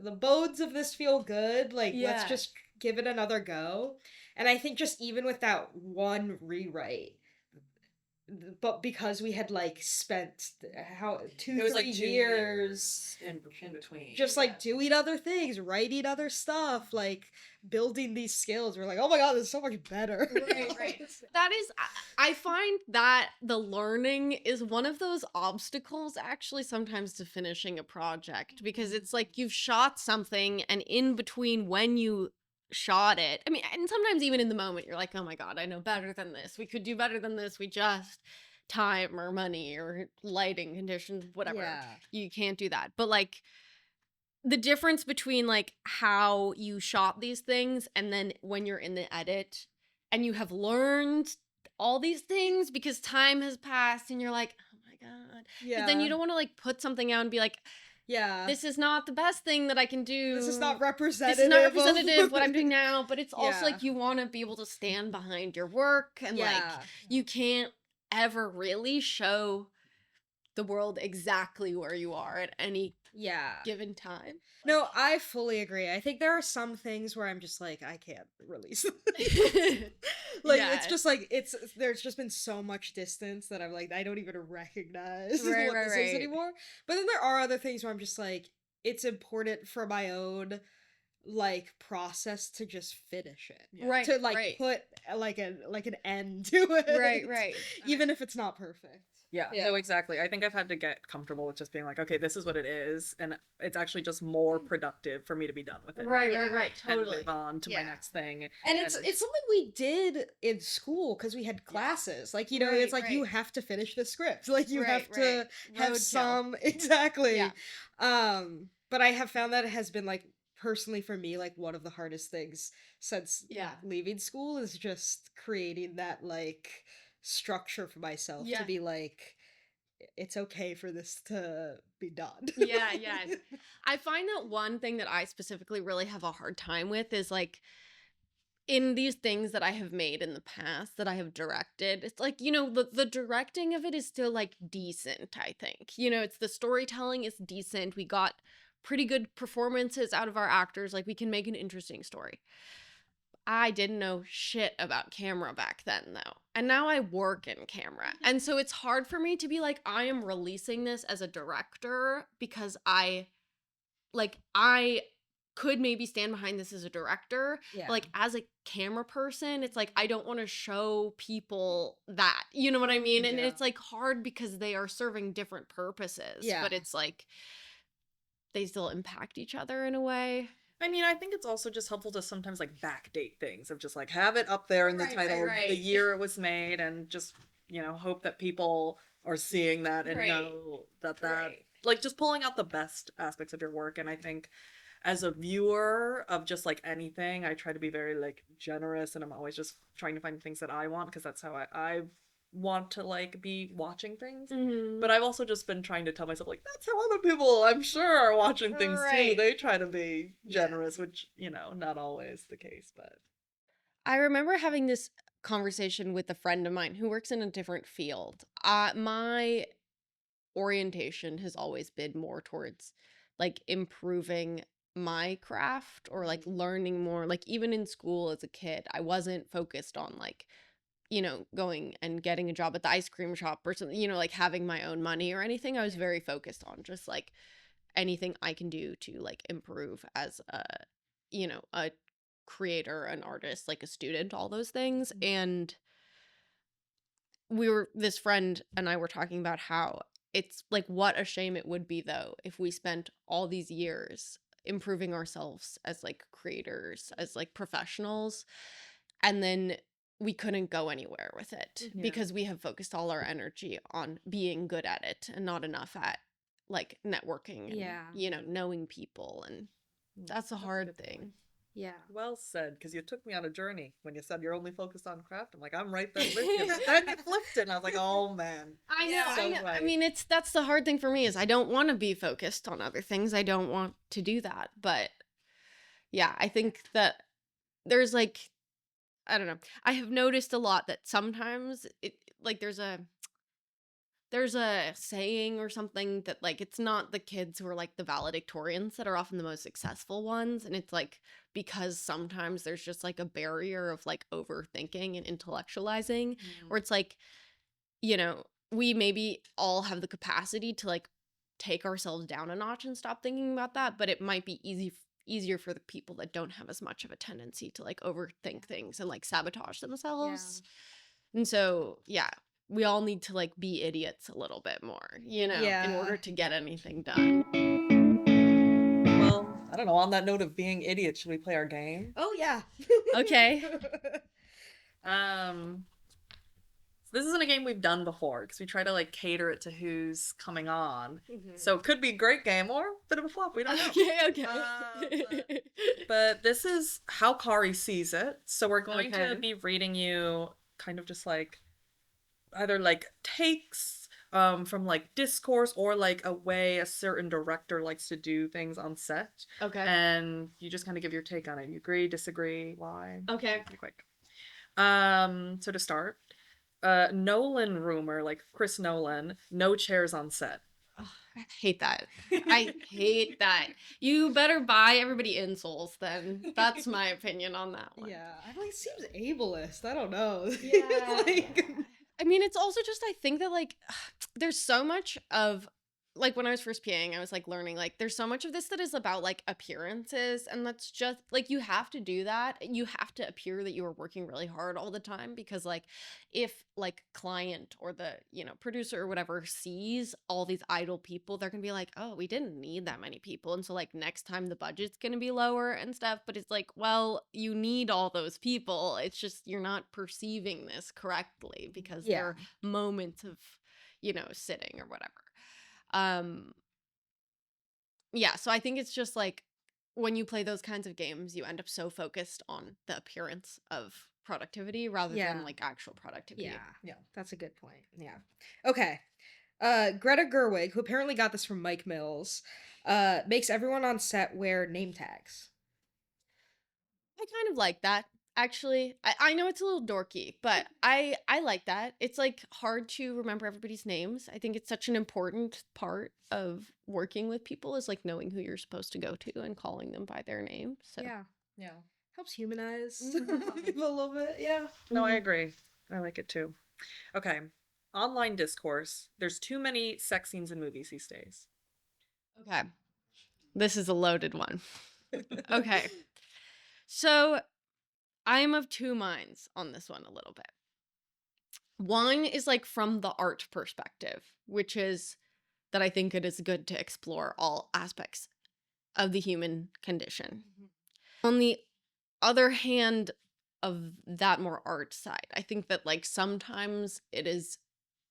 the bones of this feel good. Like, let's just give it another go. And I think just even with that one rewrite, but because we had like spent two, 3 years in between, just like doing other things, writing other stuff, like building these skills, we're like, oh my god, this is so much better. Right. That is, I find that the learning is one of those obstacles actually sometimes to finishing a project, because it's like you've shot something and in between when you shot it, I mean, and sometimes even in the moment you're like, oh my god, I know better than this, we could do better than this, we just time or money or lighting conditions, whatever, you can't do that. But like the difference between like how you shot these things and then when you're in the edit and you have learned all these things because time has passed and you're like, oh my god, but then you don't want to like put something out and be like, this is not the best thing that I can do. This is not representative. This is not representative of what I'm doing now. But it's also like you want to be able to stand behind your work. And like you can't ever really show the world exactly where you are at any given time. No, I fully agree. I think there are some things where I'm just like, I can't release it. Like it's just like there's just been so much distance that I'm like, I don't even recognize what this is anymore. But then there are other things where I'm just like, it's important for my own like process to just finish it. To like put like an end to it. Right. Even if it's not perfect. Yeah, no, exactly. I think I've had to get comfortable with just being like, okay, this is what it is, and it's actually just more productive for me to be done with it. Right, And totally. move on to my next thing. And it's something we did in school because we had classes. Like, you know, it's like you have to finish the script. Like you have to have some but I have found that it has been like personally for me like one of the hardest things since leaving school is just creating that like structure for myself to be like, it's okay for this to be done. I find that one thing that I specifically really have a hard time with is like in these things that I have made in the past that I have directed, it's like, you know, the directing of it is still like decent, I think. You know, it's the storytelling is decent. We got pretty good performances out of our actors. Like we can make an interesting story. I didn't know shit about camera back then though. And now I work in camera. And so it's hard for me to be like, I am releasing this as a director because I could maybe stand behind this as a director. But like as a camera person, it's like, I don't want to show people that, you know what I mean? And it's like hard because they are serving different purposes, but it's like, they still impact each other in a way. I mean, I think it's also just helpful to sometimes like backdate things of just like have it up there in the title, the year it was made, and just, you know, hope that people are seeing that and know that like just pulling out the best aspects of your work. And I think as a viewer of just like anything, I try to be very like generous, and I'm always just trying to find things that I want because that's how I want to like be watching things. But I've also just been trying to tell myself like that's how other people I'm sure are watching things too. They try to be generous, which, you know, not always the case. But I remember having this conversation with a friend of mine who works in a different field. My orientation has always been more towards like improving my craft or like learning more. Like even in school as a kid, I wasn't focused on like, you know, going and getting a job at the ice cream shop or something, you know, like having my own money or anything. I was very focused on just like anything I can do to like improve as a, you know, a creator, an artist, like a student, all those things. And this friend and I were talking about how it's like, what a shame it would be though if we spent all these years improving ourselves as like creators, as like professionals, and then we couldn't go anywhere with it because we have focused all our energy on being good at it and not enough at like networking and knowing people, and that's a hard thing. Yeah. Well said, because you took me on a journey when you said you're only focused on craft. I'm like, I'm right there with you. And you flipped it, and I was like, oh man. I know. So I know. right. I mean, that's the hard thing for me is I don't want to be focused on other things. I don't want to do that. But yeah, I think that there's like, I don't know. I have noticed a lot that sometimes it like there's a saying or something that like it's not the kids who are like the valedictorians that are often the most successful ones, and it's like because sometimes there's just like a barrier of like overthinking and intellectualizing where it's like, we maybe all have the capacity to like take ourselves down a notch and stop thinking about that, but it might be easier for the people that don't have as much of a tendency to like overthink things and like sabotage themselves. And so we all need to like be idiots a little bit more, in order to get anything done. Well, I don't know. On that note of being idiots, should we play our game? Oh yeah. Okay. This isn't a game we've done before because we try to like cater it to who's coming on. So it could be a great game or a bit of a flop. We don't know. Okay. But this is how Kari sees it. So we're going to be reading you kind of just like either like takes from like discourse or like a way a certain director likes to do things on set. Okay. And you just kind of give your take on it. You agree, disagree, why? Okay. Pretty quick. So to start, Nolan rumor, like Chris Nolan, no chairs on set. Oh, I hate that. I hate that. You better buy everybody insoles then. That's my opinion on that one. Yeah, I mean, it seems ableist. I don't know. Yeah. Like, I mean, it's also just, I think that like there's so much of like when I was first PAing, I was like learning like there's so much of this that is about like appearances, and that's just like you have to do that. You have to appear that you are working really hard all the time, because like if like client or the producer or whatever sees all these idle people, they're gonna be like, oh, we didn't need that many people, and so like next time the budget's gonna be lower and stuff. But it's like, well, you need all those people. It's just you're not perceiving this correctly because there are moments of sitting or whatever. So I think it's just like when you play those kinds of games, you end up so focused on the appearance of productivity rather than like actual productivity. Yeah, that's a good point. Yeah. Okay. Greta Gerwig, who apparently got this from Mike Mills, makes everyone on set wear name tags. I kind of like that. Actually, I know it's a little dorky, but I like that. It's like hard to remember everybody's names. I think it's such an important part of working with people is like knowing who you're supposed to go to and calling them by their name. So yeah, helps humanize people a little bit. Yeah. No, I agree. I like it too. Okay, online discourse. There's too many sex scenes in movies these days. Okay, this is a loaded one. Okay, so I am of two minds on this one a little bit. One is like from the art perspective, which is that I think it is good to explore all aspects of the human condition. On the other hand of that more art side, I think that like sometimes it is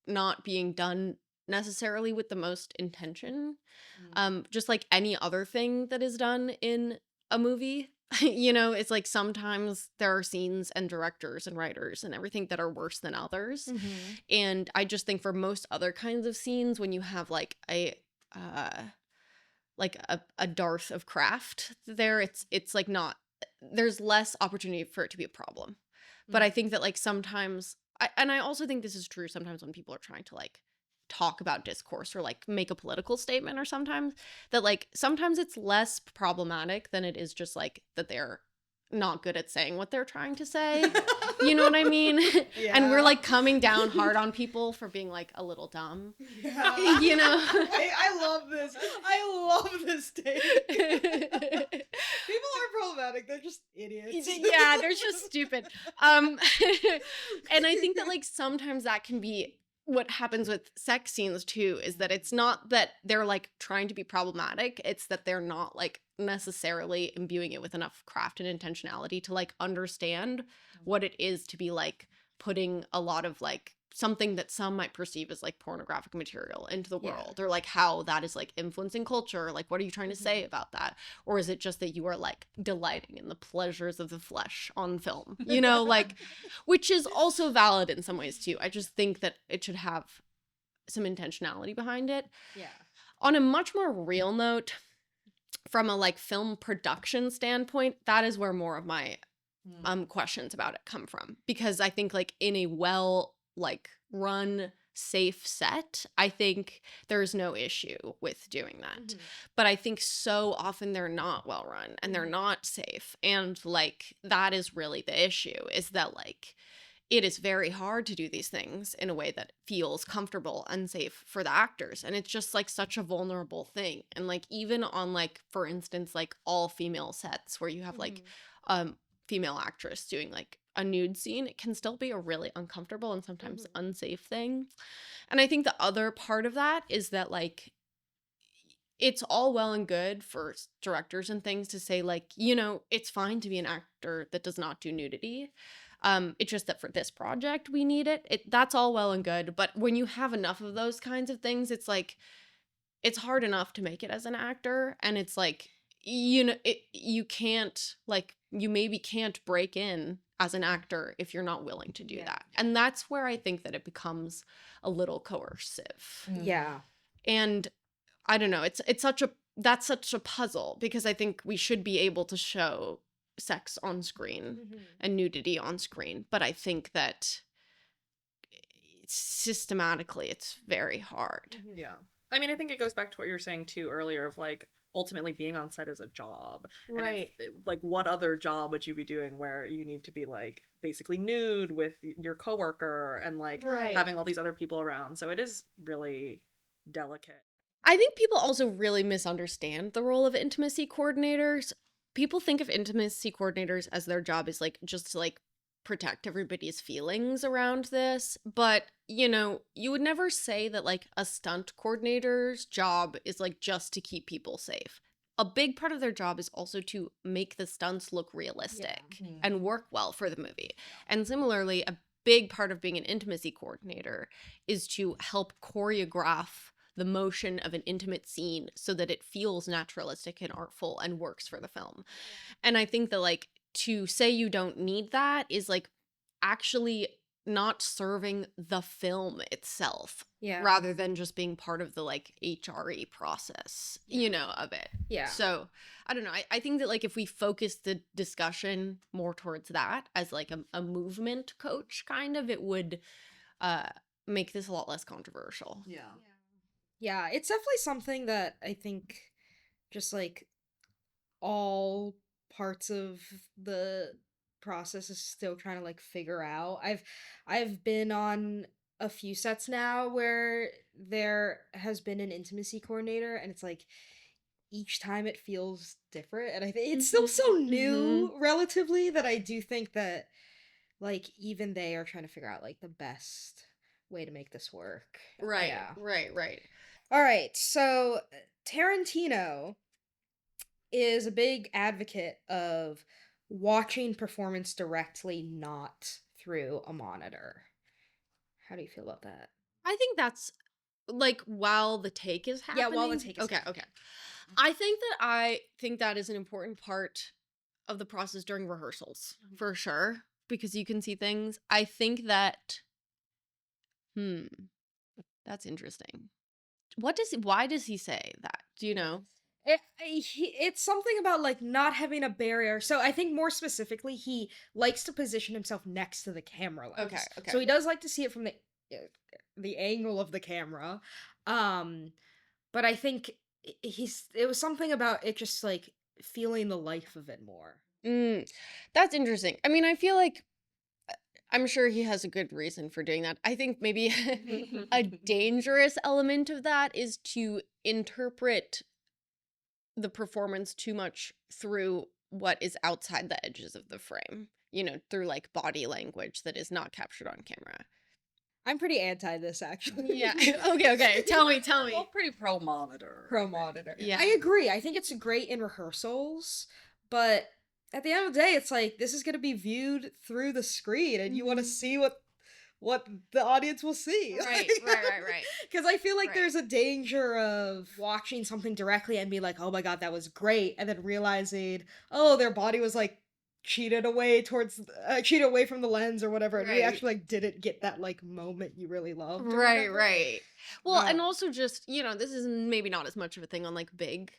not being done necessarily with the most intention. Just like any other thing that is done in a movie. It's like sometimes there are scenes and directors and writers and everything that are worse than others. And I just think for most other kinds of scenes, when you have like a dearth of craft there, it's like not, there's less opportunity for it to be a problem. But I think that like sometimes, I also think this is true sometimes when people are trying to like talk about discourse or like make a political statement, or sometimes it's less problematic than it is just like that they're not good at saying what they're trying to say. You know what I mean? And we're like coming down hard on people for being like a little dumb. Yeah. You know? I love this. I love this take. People aren't problematic. They're just idiots. Yeah, they're just stupid. And I think that like sometimes that can be what happens with sex scenes too, is that it's not that they're like trying to be problematic, it's that they're not like necessarily imbuing it with enough craft and intentionality to like understand what it is to be like putting a lot of like something that some might perceive as like pornographic material into the Yeah. world, or like how that is like influencing culture. Like, what are you trying to say about that? Or is it just that you are like delighting in the pleasures of the flesh on film, you know, like, which is also valid in some ways too. I just think that it should have some intentionality behind it. Yeah. On a much more real note, from a like film production standpoint, that is where more of my questions about it come from, because I think like in a well like run safe set, I think there's no issue with doing that. But I think so often they're not well run and they're not safe, and like that is really the issue, is that like it is very hard to do these things in a way that feels comfortable and safe for the actors. And it's just like such a vulnerable thing. And like even on like, for instance, like all female sets where you have like female actress doing like a nude scene, it can still be a really uncomfortable and sometimes unsafe thing. And I think the other part of that is that like it's all well and good for directors and things to say like, you know, it's fine to be an actor that does not do nudity. It's just that for this project we need it. That's all well and good, but when you have enough of those kinds of things, it's like it's hard enough to make it as an actor, and it's like, you know, you can't like, you maybe can't break in as an actor if you're not willing to do that. And that's where I think that it becomes a little coercive. Yeah. And I don't know, that's such a puzzle, because I think we should be able to show sex on screen and nudity on screen, but I think that systematically it's very hard. Yeah. I mean, I think it goes back to what you were saying too earlier of like ultimately being on set is a job. Right. And like what other job would you be doing where you need to be like basically nude with your coworker and like having all these other people around. So it is really delicate. I think people also really misunderstand the role of intimacy coordinators. People think of intimacy coordinators as their job is like just to like protect everybody's feelings around this, but you know, you would never say that like a stunt coordinator's job is like just to keep people safe. A big part of their job is also to make the stunts look realistic and work well for the movie. And similarly, a big part of being an intimacy coordinator is to help choreograph the motion of an intimate scene so that it feels naturalistic and artful and works for the film. And I think that like to say you don't need that is like actually not serving the film itself, rather than just being part of the like HRE process, you know, of it. So I don't know. I think that like if we focus the discussion more towards that as like a movement coach kind of, it would make this a lot less controversial. Yeah, it's definitely something that I think just like all parts of the process is still trying to like figure out. I've been on a few sets now where there has been an intimacy coordinator, and it's like each time it feels different, and I think it's still so new relatively that I do think that like even they are trying to figure out like the best way to make this work. Right. All right, so Tarantino is a big advocate of watching performance directly, not through a monitor. How do you feel about that? I think that's like while the take is happening. Yeah, while the take is happening. Okay. I think that is an important part of the process during rehearsals, for sure, because you can see things. I think that that's interesting. Why does he say that? Do you know? It's something about like not having a barrier. So I think more specifically, he likes to position himself next to the camera lens. Okay. So he does like to see it from the angle of the camera. But I think it was something about it just like feeling the life of it more. Mm, that's interesting. I mean, I feel like I'm sure he has a good reason for doing that. I think maybe a dangerous element of that is to interpret the performance too much through what is outside the edges of the frame, through like body language that is not captured on camera. I'm pretty anti this, actually. Yeah. Okay. Tell me. Well, pretty pro monitor. Pro monitor. Yeah. I agree. I think it's great in rehearsals, but at the end of the day, it's like this is going to be viewed through the screen, and you want to see what the audience will see. Right. Because I feel like Right. there's a danger of watching something directly and be like, oh my god, that was great, and then realizing, oh, their body was like cheated away from the lens or whatever, and we Right. actually like didn't get that like moment you really loved. Or Right. whatever. Well, and Um, also just, this is maybe not as much of a thing on like big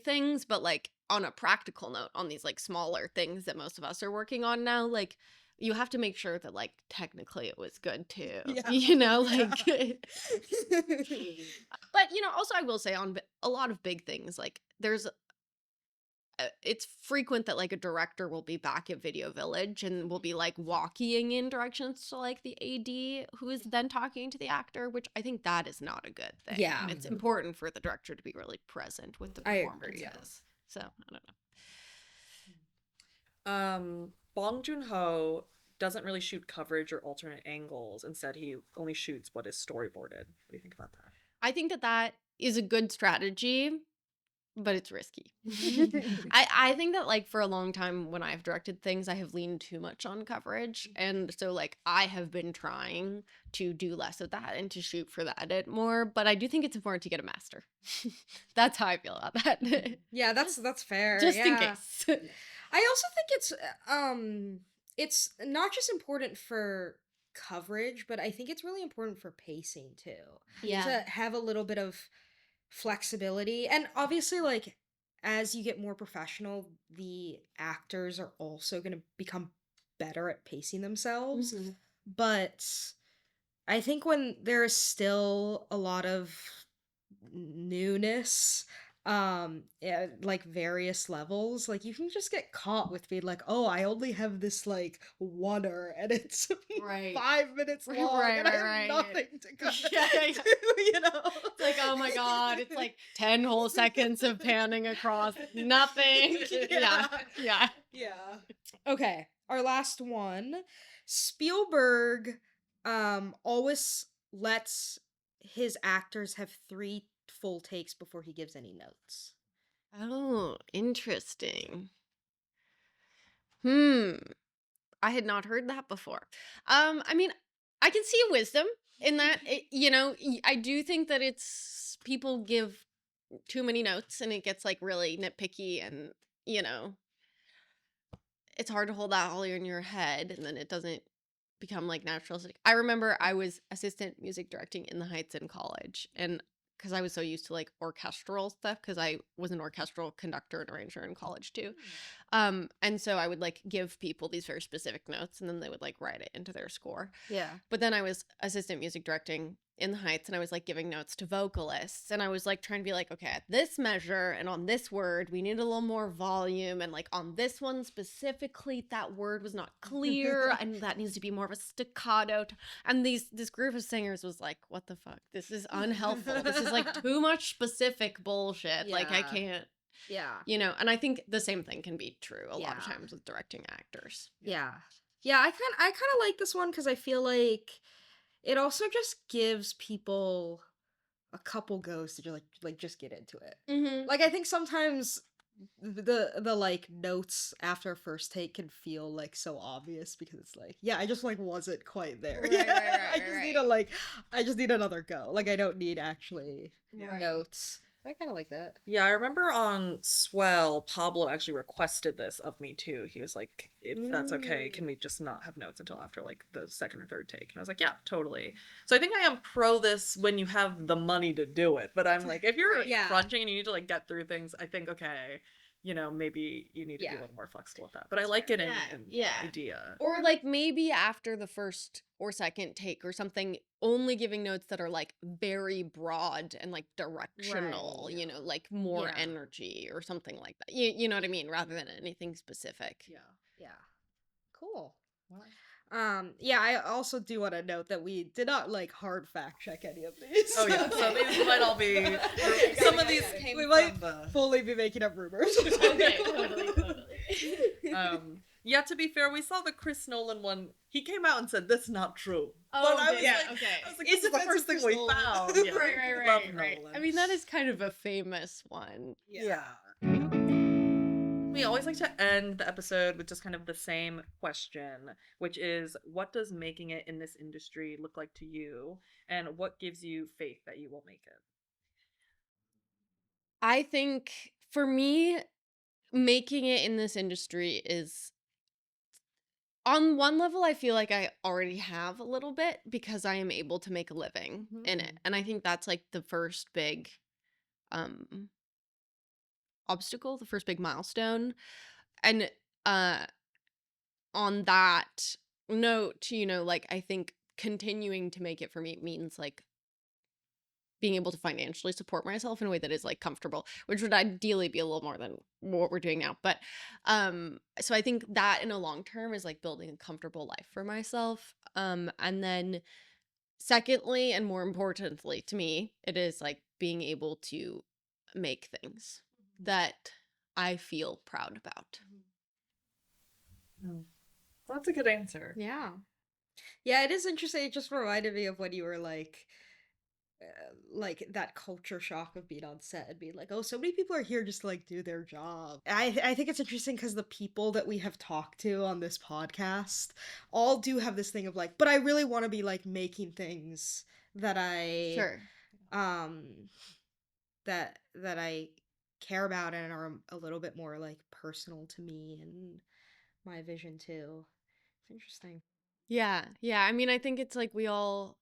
things, but like on a practical note, on these like smaller things that most of us are working on now, like you have to make sure that like technically it was good too. Yeah. Like but also I will say on a lot of big things, like there's it's frequent that like a director will be back at Video Village and will be like walking in directions to like the AD who is then talking to the actor, which I think that is not a good thing. Yeah. And it's important for the director to be really present with the I performances. agree, yeah. So I don't know. Bong Joon-ho doesn't really shoot coverage or alternate angles. Instead, he only shoots what is storyboarded. What do you think about that? I think that is a good strategy, but it's risky. I think that like for a long time when I've directed things, I have leaned too much on coverage. And so like I have been trying to do less of that and to shoot for the edit more. But I do think it's important to get a master. That's how I feel about that. Yeah, that's fair. Just in yeah. case. I also think it's not just important for coverage, but I think it's really important for pacing too. To have a little bit of flexibility. And obviously like as you get more professional, the actors are also going to become better at pacing themselves. Mhm. But I think when there is still a lot of newness, at like various levels, like you can just get caught with being like, oh, I only have this like oneer and it's Right. 5 minutes long and I have nothing to cut Yeah. to, It's like, oh my God, it's like 10 whole seconds of panning across nothing. Yeah. Yeah. Okay, our last one. Spielberg always lets his actors have 3 full takes before he gives any notes. Oh, interesting. I had not heard that before. I mean, I can see wisdom in that. I do think that it's people give too many notes and it gets like really nitpicky and it's hard to hold that all in your head and then it doesn't become like natural. I remember I was assistant music directing in the Heights in college and because I was so used to like orchestral stuff because I was an orchestral conductor and arranger in college too. And so I would like give people these very specific notes and then they would like write it into their score. Yeah. But then I was assistant music directing in the Heights and I was like giving notes to vocalists and I was like trying to be like, okay, at this measure and on this word, we need a little more volume. And like on this one specifically, that word was not clear and that needs to be more of a staccato. And this group of singers was like, what the fuck? This is unhelpful. This is like too much specific bullshit. Like I Yeah. can't, Yeah. and I think the same thing can be true a lot of Yeah. times with directing actors. Yeah. Yeah, I kind of like this one cuz I feel like it also just gives people a couple goes to just get into it. Mm-hmm. Like I think sometimes the like notes after a first take can feel like so obvious because it's like, yeah, I just like wasn't quite there. Right, Yeah, right, I just right. need to like I just need another go. Like I don't need actually Right. notes. I kind of like that. Yeah, I remember on Swell, Pablo actually requested this of me too. He was like, if that's okay, can we just not have notes until after like the second or third take? And I was like, yeah, totally. So I think I am pro this when you have the money to do it. But I'm like, if you're Yeah. crunching and you need to like get through things, I think, okay, maybe you need to be a Yeah. little more flexible with that. But I like it in Yeah. idea. Or like maybe after the first or second take or something, only giving notes that are like very broad and like directional, Right. like more Yeah. energy or something like that. You know what I mean? Rather than anything specific. Yeah. Cool. Wow. Yeah, I also do want to note that we did not like hard fact check any of these. Oh yeah, so these might all be. Some of these came We from might the. fully be making up rumors. Okay, totally. Yeah, to be fair, we saw the Chris Nolan one. He came out and said, "This is not true." Oh, but I was yeah, like, okay. I was like, this is the first thing we found. Yeah. Love Nolan. I mean, that is kind of a famous one. Yeah. We always like to end the episode with just kind of the same question, which is, what does making it in this industry look like to you? And what gives you faith that you will make it? I think for me, making it in this industry is on one level, I feel like I already have a little bit because I am able to make a living in it. And I think that's like the first big um obstacle, the first big milestone. And on that note, like I think continuing to make it for me means like being able to financially support myself in a way that is like comfortable, which would ideally be a little more than what we're doing now. But so I think that in a long term is like building a comfortable life for myself. And then secondly, and more importantly to me, it is like being able to make things that I feel proud about. That's a good answer. Yeah. Yeah, it is interesting. It just reminded me of when you were like that culture shock of being on set and being like, oh, so many people are here just to like do their job. I think it's interesting because the people that we have talked to on this podcast all do have this thing of like, but I really want to be like making things that Sure. that I care about and are a little bit more like personal to me and my vision too. It's interesting. Yeah. I mean, I think it's like we all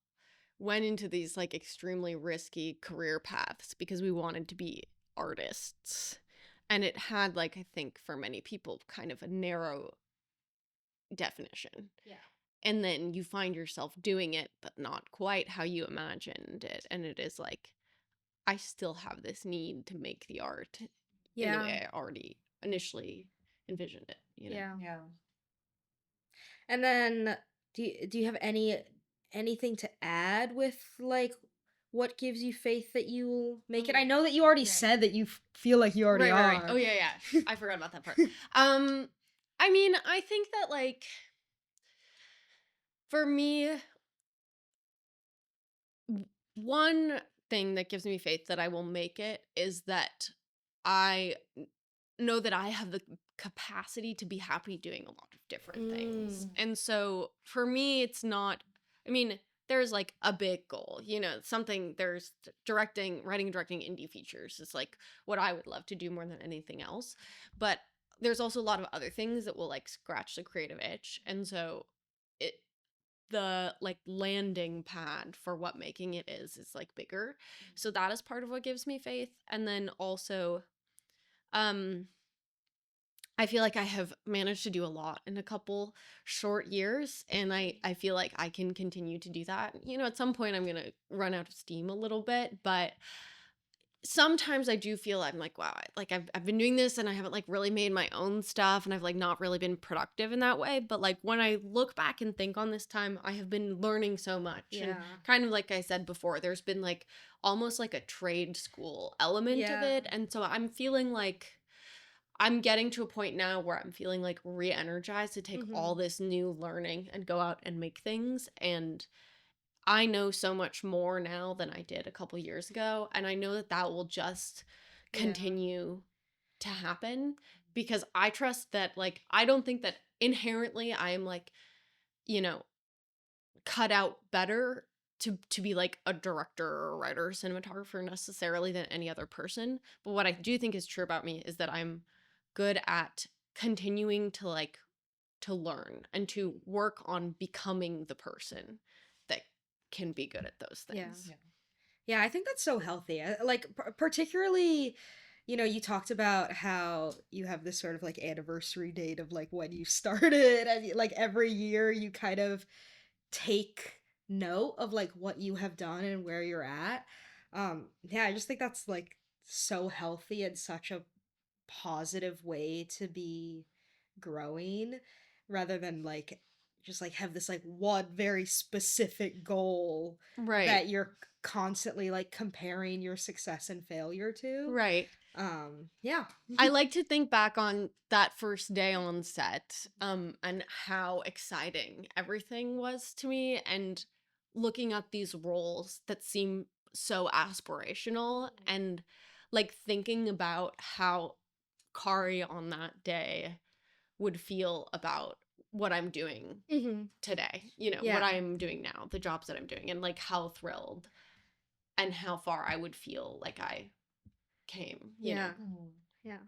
went into these like extremely risky career paths because we wanted to be artists. And it had like, I think for many people, kind of a narrow definition. Yeah. And then you find yourself doing it, but not quite how you imagined it. And it is like, I still have this need to make the art in the way I already initially envisioned it. Yeah. Yeah. And then do you have anything to add with like what gives you faith that you will make it? I know that you already said that you feel like you already are. Right. Oh yeah. I forgot about that part. I mean, I think that like for me, one thing that gives me faith that I will make it is that I know that I have the capacity to be happy doing a lot of different things. And so for me, it's not, I mean, there's like a big goal, something, there's writing and directing indie features is like what I would love to do more than anything else. But there's also a lot of other things that will like scratch the creative itch. And so the like landing pad for what making it is like bigger. So that is part of what gives me faith. And then also, I feel like I have managed to do a lot in a couple short years, and I feel like I can continue to do that. At some point I'm going to run out of steam a little bit, but sometimes I do feel I'm like, wow, like I've been doing this and I haven't like really made my own stuff, and I've like not really been productive in that way. But like when I look back and think on this time, I have been learning so much. Yeah. And kind of like I said before, there's been like almost like a trade school element of it. And so I'm feeling like I'm getting to a point now where I'm feeling like re-energized to take all this new learning and go out and make things. And I know so much more now than I did a couple years ago. And I know that that will just continue to happen because I trust that, like, I don't think that inherently I am like, cut out better to be like a director or a writer or cinematographer necessarily than any other person. But what I do think is true about me is that I'm good at continuing to like to learn and to work on becoming the person that can be good at those things. Yeah, I think that's so healthy. Like particularly you know, you talked about how you have this sort of like anniversary date of like when you started, and like every year you kind of take note of like what you have done and where you're at. Yeah, I just think that's like so healthy and such a positive way to be growing, rather than like just like have this like one very specific goal Right. that you're constantly like comparing your success and failure to. Right. Yeah. I like to think back on that first day on set, and how exciting everything was to me, and looking at these roles that seem so aspirational, and like thinking about how Kari on that day would feel about what I'm doing Hmm. today, you know, what Yeah. I'm doing now, the jobs that I'm doing, and like how thrilled and how far I would feel like I came, you know. Yeah. Yeah.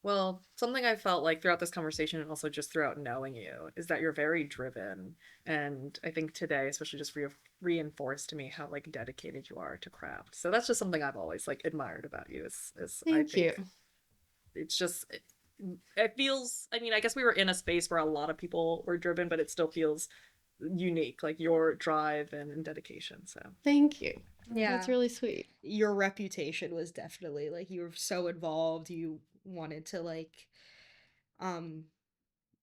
Well, something I felt like throughout this conversation and also just throughout knowing you is that you're very driven. And I think today, especially just reinforced to me how like dedicated you are to craft. So that's just something I've always like admired about you is I Thank you. think it's just it feels, I mean, I guess we were in a space where a lot of people were driven, but it still feels unique, like your drive and dedication. So Thank you. Yeah. That's really sweet. Your reputation was definitely like you were so involved. You wanted to like um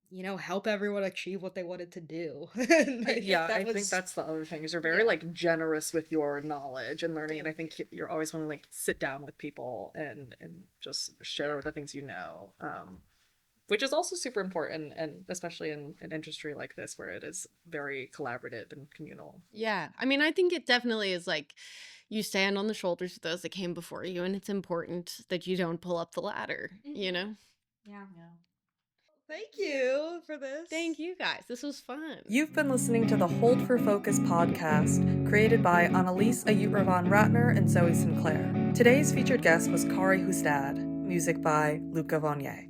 you know, help everyone achieve what they wanted to do. And yeah, that I think was that's the other thing is you're very yeah. like generous with your knowledge and learning, and I think you're always want to like sit down with people and just share the things you know, which is also super important, and especially in an industry like this where it is very collaborative and communal. Yeah. I mean, I think it definitely is like you stand on the shoulders of those that came before you, and it's important that you don't pull up the ladder, you know? Yeah. Yeah. Thank you for this. Thank you guys. This was fun. You've been listening to the Hold for Focus podcast, created by Annalise Ayutravan Ratner and Zoe Sinclair. Today's featured guest was Kari Hustad, music by Luca Vonnier.